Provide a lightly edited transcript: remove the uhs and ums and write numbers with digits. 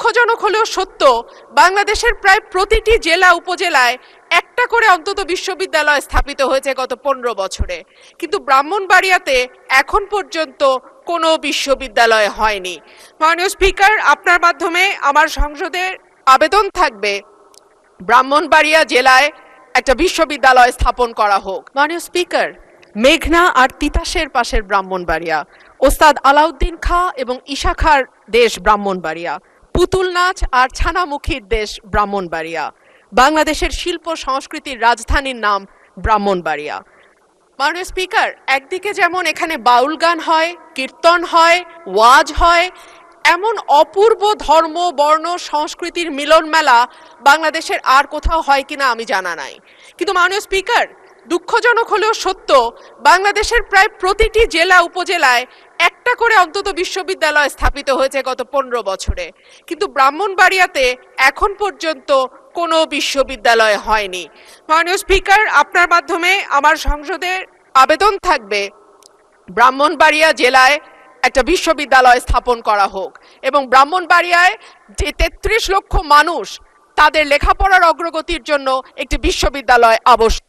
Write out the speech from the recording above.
দুঃখজনক হলেও সত্য, বাংলাদেশের প্রায় প্রতিটি জেলা উপজেলায় একটা করে অন্তত বিশ্ববিদ্যালয় স্থাপিত হয়েছে গত 15 বছরে, কিন্তু ব্রাহ্মণবাড়িয়াতে এখন পর্যন্ত কোনো বিশ্ববিদ্যালয় হয়নি। মাননীয় স্পিকার, আপনার মাধ্যমে আমার সংসদে আবেদন থাকবে ব্রাহ্মণবাড়িয়া জেলায় একটা বিশ্ববিদ্যালয় স্থাপন করা হোক। মাননীয় স্পিকার, মেঘনা আর তিতাসের পাশের ব্রাহ্মণবাড়িয়া, ওস্তাদ আলাউদ্দিন খাঁ এবং ঈশা খাঁর দেশ ব্রাহ্মণবাড়িয়া, পুতুল নাচ আর ছানামুখীর দেশ ব্রাহ্মণবাড়িয়া, বাংলাদেশের শিল্প সংস্কৃতির রাজধানীর নাম ব্রাহ্মণবাড়িয়া। মাননীয় স্পিকার, একদিকে যেমন এখানে বাউল গান হয়, কীর্তন হয়, ওয়াজ হয়, এমন অপূর্ব ধর্ম বর্ণ সংস্কৃতির মিলন মেলা বাংলাদেশের আর কোথাও হয় কিনা আমি জানা নাই। কিন্তু মাননীয় স্পিকার, দুঃখজনক হলেও সত্য, বাংলাদেশের প্রায় প্রতিটি জেলা উপজেলায় একটা করে অন্তত বিশ্ববিদ্যালয় স্থাপিত হয়েছে গত 15 বছরে, কিন্তু ব্রাহ্মণবাড়িয়াতে এখন পর্যন্ত কোনো বিশ্ববিদ্যালয় হয়নি। মাননীয় স্পিকার, আপনার মাধ্যমে আমার সংসদে আবেদন থাকবে ব্রাহ্মণবাড়িয়া জেলায় একটা বিশ্ববিদ্যালয় স্থাপন করা হোক এবং ব্রাহ্মণবাড়িয়ায় যে 33 লক্ষ মানুষ, তাদের লেখাপড়ার অগ্রগতির জন্য একটি বিশ্ববিদ্যালয় আবশ্যক।